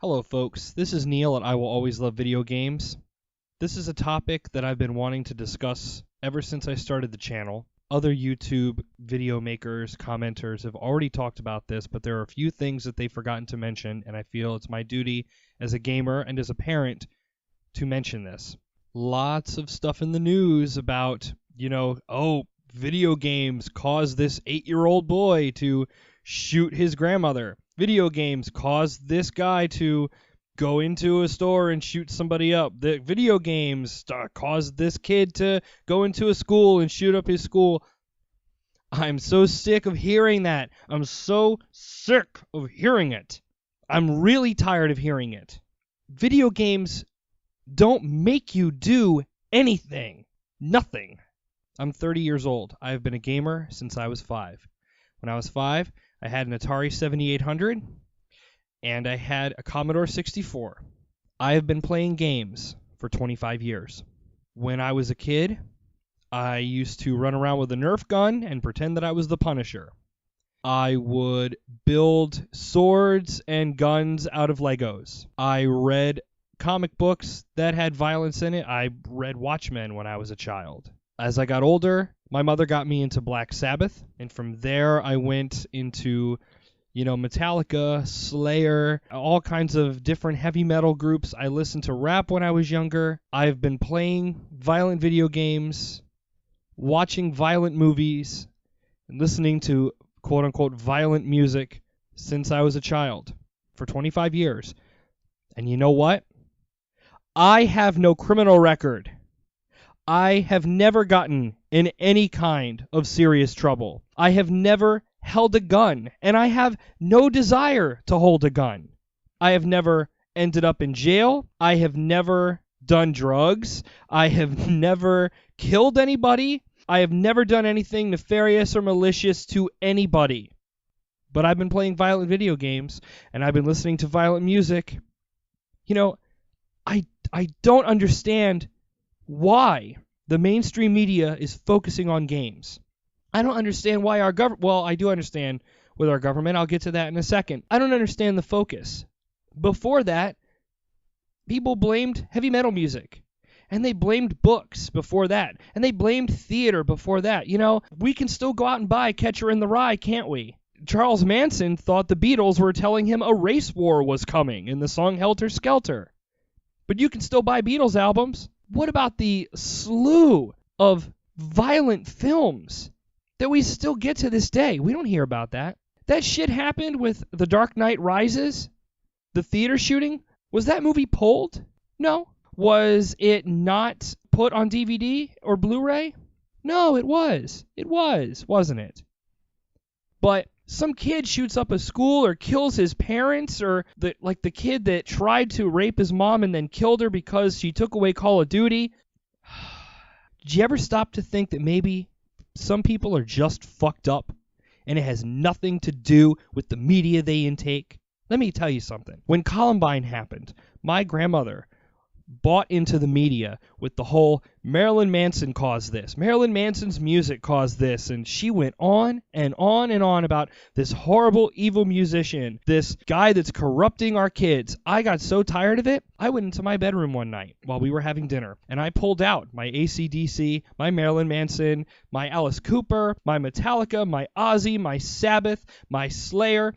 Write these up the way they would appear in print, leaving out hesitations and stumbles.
Hello folks, this is Neil at I Will Always Love Video Games. This is a topic that I've been wanting to discuss ever since I started the channel. Other YouTube video makers, commenters have already talked about this, but there are a few things that they've forgotten to mention, and I feel it's my duty as a gamer and as a parent to mention this. Lots of stuff in the news about, video games caused this 8-year-old boy to shoot his grandmother. Video games caused this guy to go into a store and shoot somebody up. The video games caused this kid to go into a school and shoot up his school. I'm so sick of hearing that. I'm so sick of hearing it. I'm really tired of hearing it. Video games don't make you do anything. Nothing. I'm 30 years old. I've been a gamer since I was 5. When I was 5, I had an Atari 7800, and I had a Commodore 64. I have been playing games for 25 years. When I was a kid, I used to run around with a Nerf gun and pretend that I was the Punisher. I would build swords and guns out of Legos. I read comic books that had violence in it. I read Watchmen when I was a child. As I got older, my mother got me into Black Sabbath, and from there I went into, Metallica, Slayer, all kinds of different heavy metal groups. I listened to rap when I was younger. I've been playing violent video games, watching violent movies, and listening to quote-unquote violent music since I was a child for 25 years. And you know what? I have no criminal record. I have never gotten in any kind of serious trouble. I have never held a gun, and I have no desire to hold a gun. I have never ended up in jail. I have never done drugs. I have never killed anybody. I have never done anything nefarious or malicious to anybody. But I've been playing violent video games, and I've been listening to violent music. I don't understand why the mainstream media is focusing on games. I don't understand why our government... Well, I do understand with our government. I'll get to that in a second. I don't understand the focus. Before that, people blamed heavy metal music. And they blamed books before that. And they blamed theater before that. We can still go out and buy Catcher in the Rye, can't we? Charles Manson thought the Beatles were telling him a race war was coming in the song Helter Skelter. But you can still buy Beatles albums. What about the slew of violent films that we still get to this day? We don't hear about that. That shit happened with The Dark Knight Rises, the theater shooting. Was that movie pulled? No. Was it not put on DVD or Blu-ray? No, it was. It was, wasn't it? But some kid shoots up a school or kills his parents, or the kid that tried to rape his mom and then killed her because she took away Call of Duty. Did you ever stop to think that maybe some people are just fucked up and it has nothing to do with the media they intake? Let me tell you something. When Columbine happened, my grandmother bought into the media with the whole Marilyn Manson caused this, Marilyn Manson's music caused this, and she went on and on and on about this horrible, evil musician, this guy that's corrupting our kids. I got so tired of it, I went into my bedroom one night while we were having dinner, and I pulled out my AC/DC, my Marilyn Manson, my Alice Cooper, my Metallica, my Ozzy, my Sabbath, my Slayer,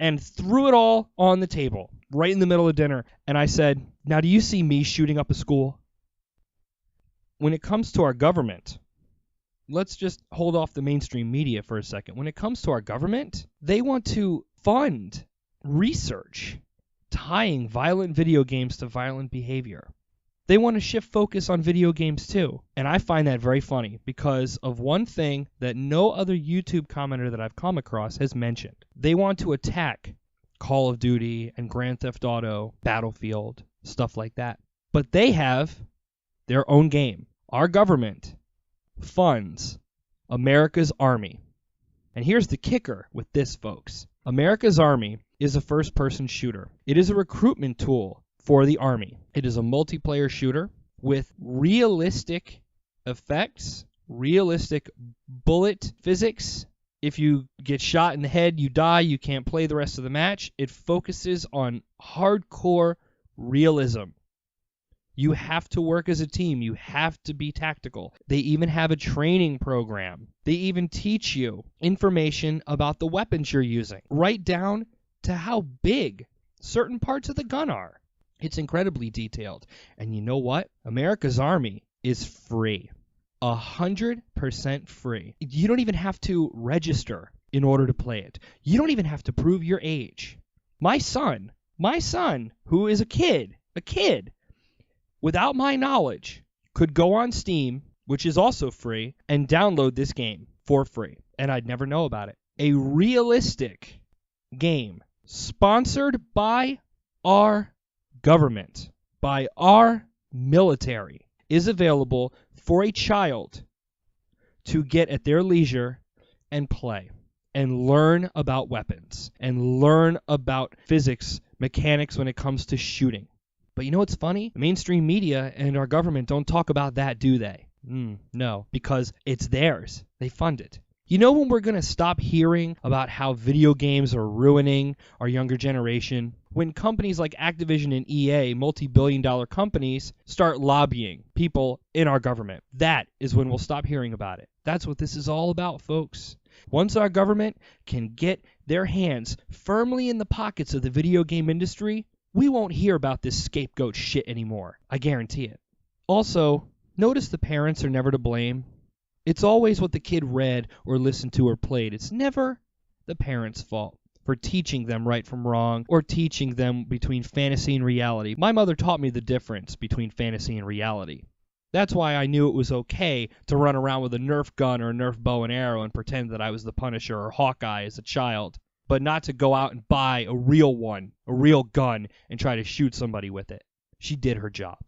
and threw it all on the table right in the middle of dinner. And I said, now do you see me shooting up a school? When it comes to our government, let's just hold off the mainstream media for a second. When it comes to our government, they want to fund research tying violent video games to violent behavior. They want to shift focus on video games too. And I find that very funny because of one thing that no other YouTube commenter that I've come across has mentioned. They want to attack Call of Duty and Grand Theft Auto, Battlefield, stuff like that. But they have their own game. Our government funds America's Army. And here's the kicker with this, folks. America's Army is a first-person shooter. It is a recruitment tool for the Army. It is a multiplayer shooter with realistic effects, realistic bullet physics, If you get shot in the head, you die, you can't play the rest of the match. It focuses on hardcore realism. You have to work as a team. You have to be tactical. They even have a training program. They even teach you information about the weapons you're using, right down to how big certain parts of the gun are. It's incredibly detailed. And you know what? America's Army is free. 100% free. You don't even have to register in order to play it. You don't even have to prove your age. My son, who is a kid, without my knowledge, could go on Steam, which is also free, and download this game for free. And I'd never know about it. A realistic game sponsored by our government, by our military, is available for a child to get at their leisure and play and learn about weapons and learn about physics, mechanics when it comes to shooting. But you know what's funny? The mainstream media and our government don't talk about that, do they? No, because it's theirs. They fund it. You know when we're going to stop hearing about how video games are ruining our younger generation? When companies like Activision and EA, multi-billion-dollar companies, start lobbying people in our government. That is when we'll stop hearing about it. That's what this is all about, folks. Once our government can get their hands firmly in the pockets of the video game industry, we won't hear about this scapegoat shit anymore. I guarantee it. Also, notice the parents are never to blame. It's always what the kid read or listened to or played. It's never the parents' fault for teaching them right from wrong or teaching them between fantasy and reality. My mother taught me the difference between fantasy and reality. That's why I knew it was okay to run around with a Nerf gun or a Nerf bow and arrow and pretend that I was the Punisher or Hawkeye as a child, but not to go out and buy a real one, a real gun, and try to shoot somebody with it. She did her job.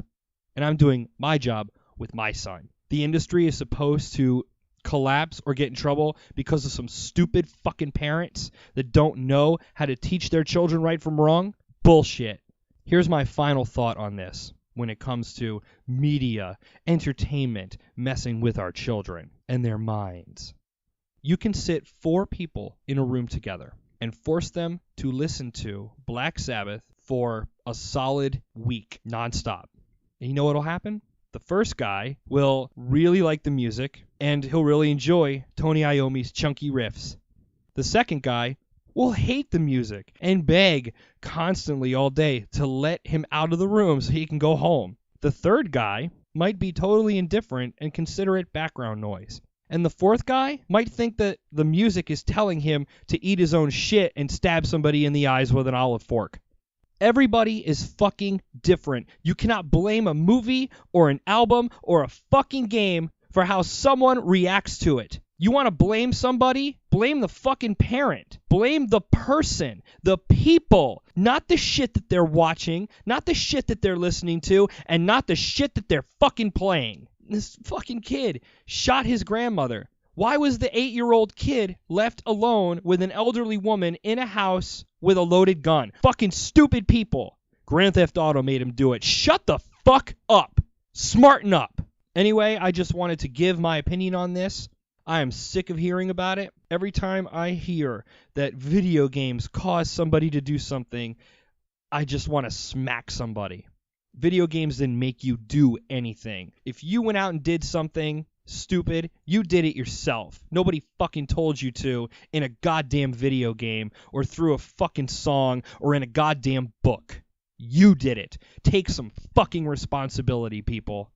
And I'm doing my job with my son. The industry is supposed to collapse or get in trouble because of some stupid fucking parents that don't know how to teach their children right from wrong? Bullshit. Here's my final thought on this when it comes to media, entertainment, messing with our children and their minds. You can sit 4 people in a room together and force them to listen to Black Sabbath for a solid week, nonstop. And you know what'll happen? The first guy will really like the music, and he'll really enjoy Tony Iommi's chunky riffs. The second guy will hate the music and beg constantly all day to let him out of the room so he can go home. The third guy might be totally indifferent and consider it background noise. And the fourth guy might think that the music is telling him to eat his own shit and stab somebody in the eyes with an olive fork. Everybody is fucking different. You cannot blame a movie or an album or a fucking game for how someone reacts to it. You want to blame somebody? Blame the fucking parent. Blame the person, the people, not the shit that they're watching, not the shit that they're listening to, and not the shit that they're fucking playing. This fucking kid shot his grandmother. Why was the 8-year-old kid left alone with an elderly woman in a house with a loaded gun? Fucking stupid people. Grand Theft Auto made him do it. Shut the fuck up. Smarten up. Anyway, I just wanted to give my opinion on this. I am sick of hearing about it. Every time I hear that video games cause somebody to do something, I just want to smack somebody. Video games didn't make you do anything. If you went out and did something stupid, you did it yourself. Nobody fucking told you to in a goddamn video game or through a fucking song or in a goddamn book. You did it. Take some fucking responsibility, people.